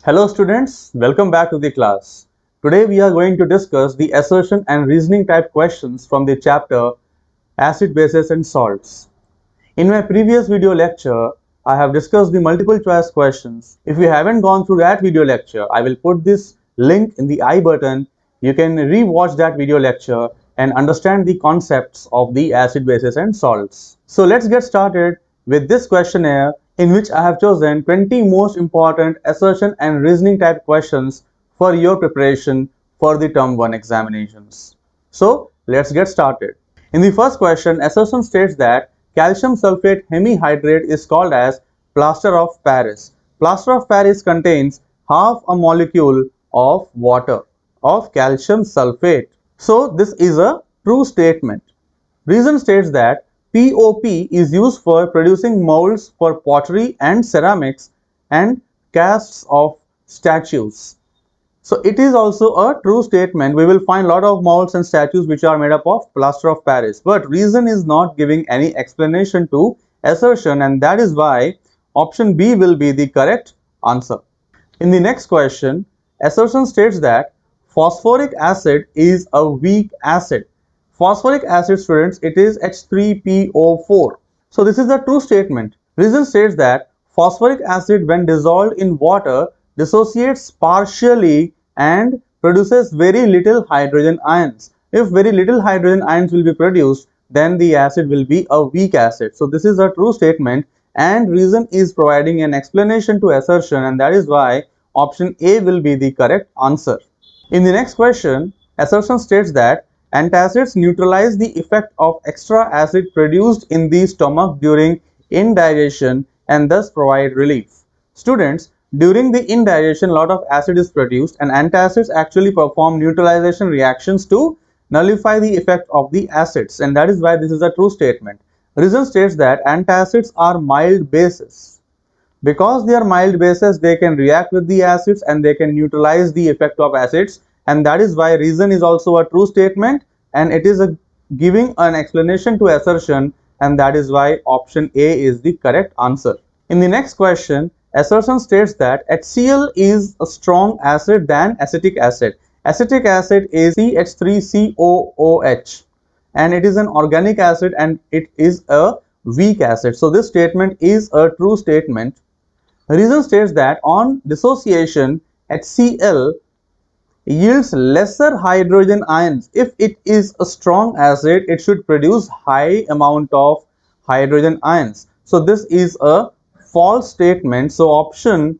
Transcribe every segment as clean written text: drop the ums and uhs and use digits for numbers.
Hello students, welcome back to the class. Today we are going to discuss the assertion and reasoning type questions from the chapter Acid, Bases and Salts. In my previous video lecture, I have discussed the multiple choice questions. If you haven't gone through that video lecture, I will put this link in the I button. You can re-watch that video lecture and understand the concepts of the acid, bases and salts. So let's get started with this questionnaire in which I have chosen 20 most important assertion and reasoning type questions for your preparation for the term 1 examinations. So let's get started. In the first question, assertion states that calcium sulfate hemihydrate is called as plaster of Paris. Plaster of Paris contains half a molecule of water of calcium sulfate. So this is a true statement. Reason states that POP is used for producing molds for pottery and ceramics and casts of statues. So it is also a true statement. We will find a lot of molds and statues which are made up of plaster of Paris. But reason is not giving any explanation to assertion, and that is why option B will be the correct answer. In the next question, assertion states that phosphoric acid is a weak acid. Phosphoric acid, students, it is H3PO4. So this is a true statement. Reason states that phosphoric acid when dissolved in water dissociates partially and produces very little hydrogen ions. If very little hydrogen ions will be produced, then the acid will be a weak acid. So this is a true statement, and reason is providing an explanation to assertion, and that is why option A will be the correct answer. In the next question, assertion states that antacids neutralize the effect of extra acid produced in the stomach during indigestion and thus provide relief. Students, during the indigestion, a lot of acid is produced, and antacids actually perform neutralization reactions to nullify the effect of the acids, and that is why this is a true statement. Reason states that antacids are mild bases. Because they are mild bases, they can react with the acids and they can neutralize the effect of acids, and that is why reason is also a true statement, and it is giving an explanation to assertion, and that is why option A is the correct answer. In the next question, assertion states that HCl is a strong acid than acetic acid. Acetic acid is CH3COOH, and it is an organic acid and it is a weak acid. So this statement is a true statement. Reason states that on dissociation, HCl yields lesser hydrogen ions. If it is a strong acid, it should produce high amount of hydrogen ions. So this is a false statement. So option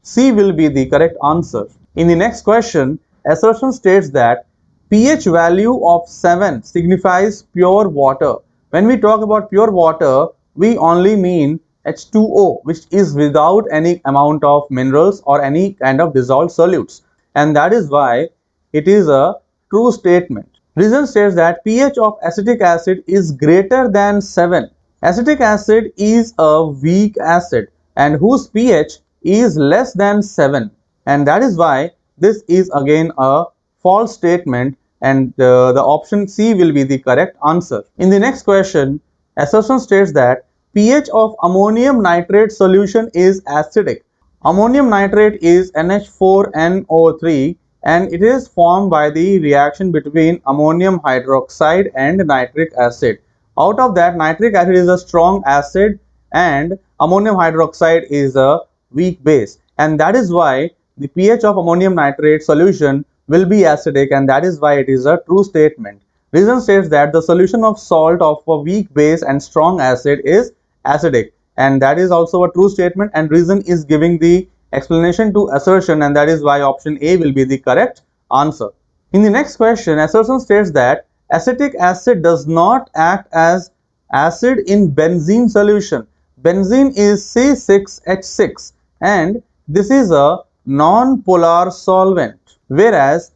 C will be the correct answer. In the next question, assertion states that pH value of 7 signifies pure water. When we talk about pure water, we only mean H2O, which is without any amount of minerals or any kind of dissolved solutes, and that is why it is a true statement. Reason states that pH of acetic acid is greater than 7. Acetic acid is a weak acid and whose pH is less than 7, and that is why this is again a false statement, and the option C will be the correct answer. In the next question, assertion states that pH of ammonium nitrate solution is acidic. Ammonium nitrate is NH4NO3 and it is formed by the reaction between ammonium hydroxide and nitric acid. Out of that, nitric acid is a strong acid and ammonium hydroxide is a weak base, and that is why the pH of ammonium nitrate solution will be acidic, and that is why it is a true statement. Reason states that the solution of salt of a weak base and strong acid is acidic, and that is also a true statement, and reason is giving the explanation to assertion, and that is why option A will be the correct answer. In the next question, assertion states that acetic acid does not act as acid in benzene solution. Benzene is C6H6 and this is a non-polar solvent, whereas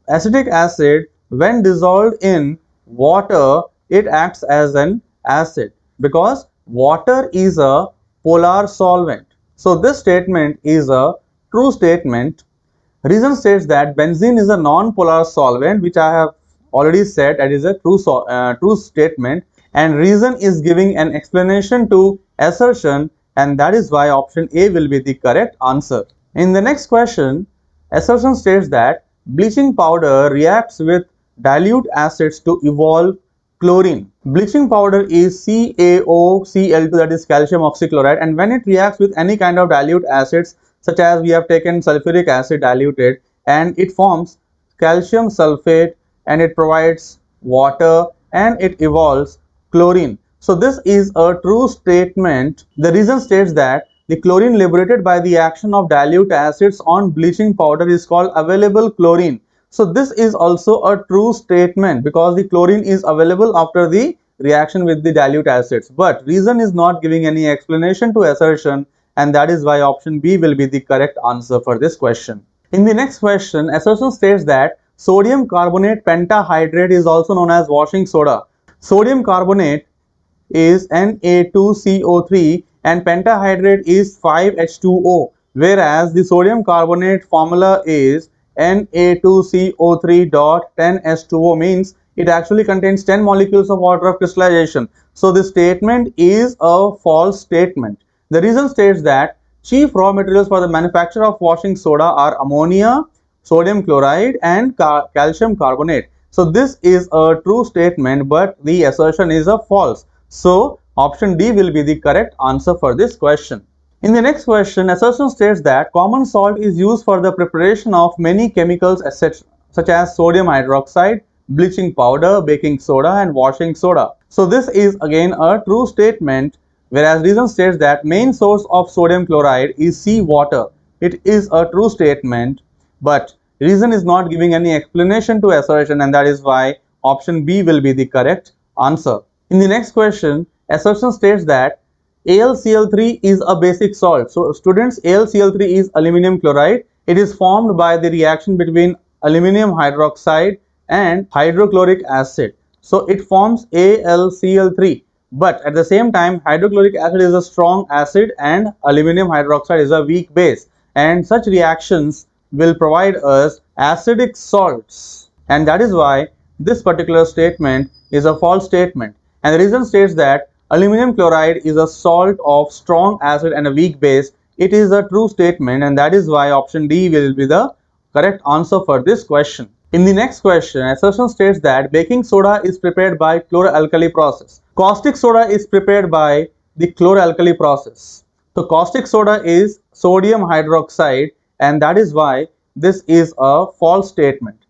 acetic acid when dissolved in water it acts as an acid because water is a polar solvent. So this statement is a true statement. Reason states that benzene is a non-polar solvent, which I have already said that is a true statement, and reason is giving an explanation to assertion, and that is why option A will be the correct answer. In the next question, assertion states that bleaching powder reacts with dilute acids to evolve chlorine. Bleaching powder is CaOCl2, that is calcium oxychloride, and when it reacts with any kind of dilute acids, such as we have taken sulfuric acid diluted, and it forms calcium sulfate, and it provides water, and it evolves chlorine. So this is a true statement. The reason states that the chlorine liberated by the action of dilute acids on bleaching powder is called available chlorine. So this is also a true statement because the chlorine is available after the reaction with the dilute acids. But reason is not giving any explanation to assertion, and that is why option B will be the correct answer for this question. In the next question, assertion states that sodium carbonate pentahydrate is also known as washing soda. Sodium carbonate is Na2CO3 and pentahydrate is 5H2O, whereas the sodium carbonate formula is Na2CO3.10H2O, means it actually contains 10 molecules of order of crystallization. So this statement is a false statement. The reason states that chief raw materials for the manufacture of washing soda are ammonia, sodium chloride and calcium carbonate. So this is a true statement, but the assertion is a false. So option D will be the correct answer for this question. In the next question, assertion states that common salt is used for the preparation of many chemicals such as sodium hydroxide, bleaching powder, baking soda and washing soda. So this is again a true statement, whereas reason states that main source of sodium chloride is seawater. It is a true statement, but reason is not giving any explanation to assertion, and that is why option B will be the correct answer. In the next question, assertion states that AlCl3 is a basic salt. So students, AlCl3 is aluminum chloride. It is formed by the reaction between aluminum hydroxide and hydrochloric acid. So it forms AlCl3. But at the same time, hydrochloric acid is a strong acid and aluminum hydroxide is a weak base. And such reactions will provide us acidic salts. And that is why this particular statement is a false statement. And the reason states that aluminum chloride is a salt of strong acid and a weak base. It is a true statement, and that is why option D will be the correct answer for this question. In the next question, assertion states that baking soda is prepared by chloralkali process. Caustic soda is prepared by the chloralkali process. So caustic soda is sodium hydroxide, and that is why this is a false statement.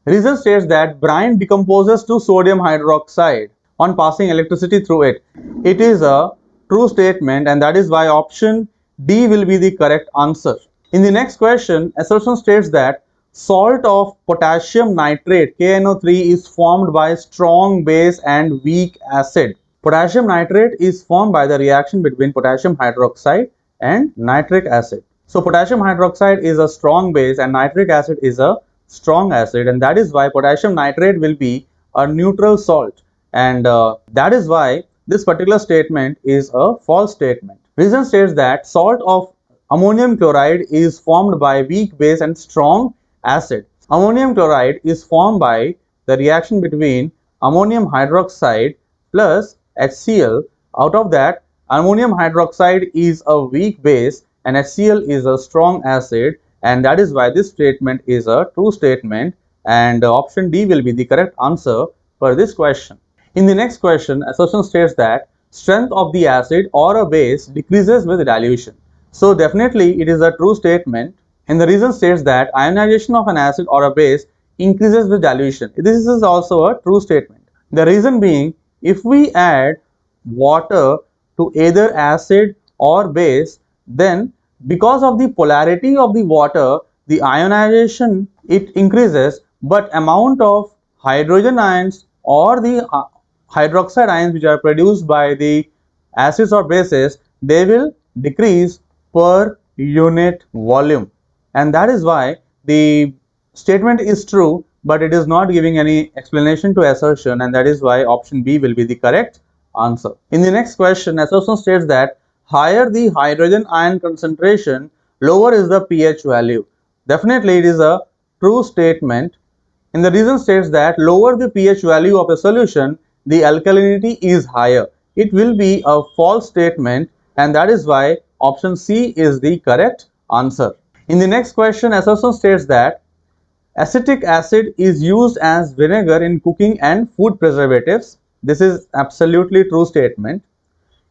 Reason states that brine decomposes to sodium hydroxide on passing electricity through it. It is a true statement, and that is why option D will be the correct answer. In the next question, assertion states that salt of potassium nitrate KNO3 is formed by strong base and weak acid. Potassium nitrate is formed by the reaction between potassium hydroxide and nitric acid. So potassium hydroxide is a strong base and nitric acid is a strong acid, and that is why potassium nitrate will be a neutral salt. And that is why this particular statement is a false statement. Reason states that salt of ammonium chloride is formed by weak base and strong acid. Ammonium chloride is formed by the reaction between ammonium hydroxide plus HCl. Out of that, ammonium hydroxide is a weak base and HCl is a strong acid, and that is why this statement is a true statement, and option D will be the correct answer for this question. In the next question, assertion states that strength of the acid or a base decreases with dilution. So definitely it is a true statement, and the reason states that ionization of an acid or a base increases with dilution. This is also a true statement. The reason being, if we add water to either acid or base, then because of the polarity of the water, the ionization it increases, but amount of hydrogen ions or the hydroxide ions which are produced by the acids or bases, they will decrease per unit volume, and that is why the statement is true, but it is not giving any explanation to assertion, and that is why option B will be the correct answer. In the next question, assertion states that higher the hydrogen ion concentration, lower is the pH value. Definitely it is a true statement, and the reason states that lower the pH value of a solution, the alkalinity is higher. It will be a false statement, and that is why option C is the correct answer. In the next question, assertion states that acetic acid is used as vinegar in cooking and food preservatives. This is absolutely true statement.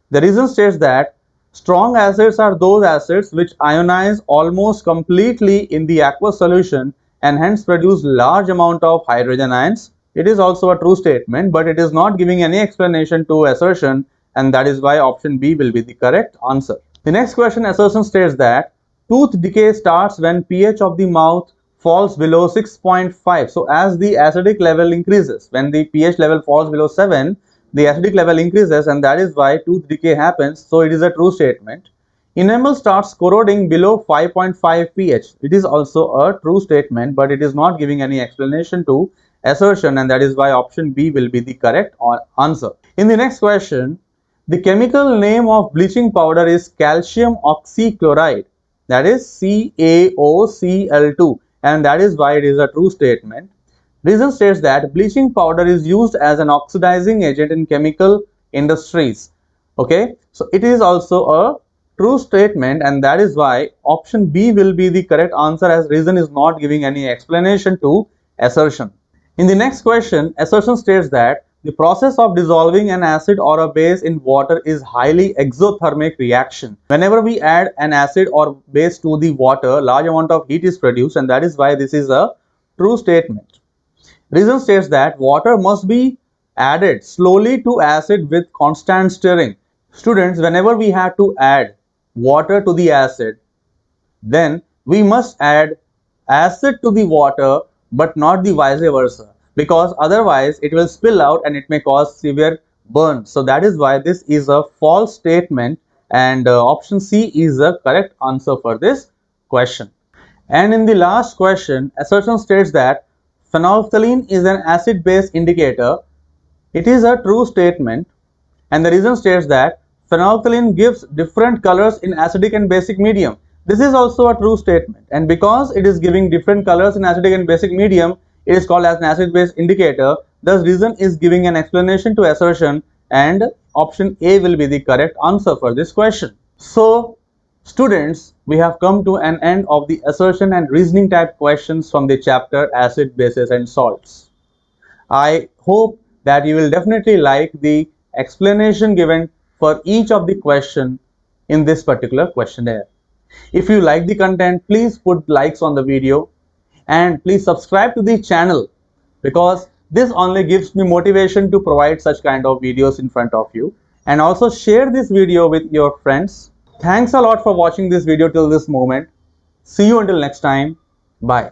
The reason states that strong acids are those acids which ionize almost completely in the aqueous solution and hence produce large amount of hydrogen ions. It is also a true statement, but it is not giving any explanation to assertion, and that is why option B will be the correct answer. The next question, assertion states that tooth decay starts when pH of the mouth falls below 6.5. So as the acidic level increases, when the pH level falls below 7, the acidic level increases, and that is why tooth decay happens. So it is a true statement. Enamel starts corroding below 5.5 pH. It is also a true statement, but it is not giving any explanation to assertion, and that is why option B will be the correct answer. In the next question, the chemical name of bleaching powder is calcium oxychloride, that is CaOCl2, and that is why it is a true statement. Reason states that bleaching powder is used as an oxidizing agent in chemical industries. Okay, so it is also a true statement, and that is why option B will be the correct answer, as reason is not giving any explanation to assertion. In the next question, assertion states that the process of dissolving an acid or a base in water is highly exothermic reaction. Whenever we add an acid or base to the water, large amount of heat is produced, and that is why this is a true statement. Reason states that water must be added slowly to acid with constant stirring. Students, whenever we have to add water to the acid, then we must add acid to the water, but not the vice versa, because otherwise it will spill out and it may cause severe burn. So that is why this is a false statement, and option C is the correct answer for this question. And in the last question, assertion states that phenolphthalein is an acid-base indicator. It is a true statement, and the reason states that phenolphthalein gives different colors in acidic and basic medium. This is also a true statement, and because it is giving different colors in acidic and basic medium, it is called as an acid-base indicator. Thus, reason is giving an explanation to assertion, and option A will be the correct answer for this question. So, students, we have come to an end of the assertion and reasoning type questions from the chapter Acid, Bases and Salts. I hope that you will definitely like the explanation given for each of the question in this particular questionnaire. If you like the content, please put likes on the video, and please subscribe to the channel, because this only gives me motivation to provide such kind of videos in front of you. And also share this video with your friends. Thanks a lot for watching this video till this moment. See you until next time. Bye.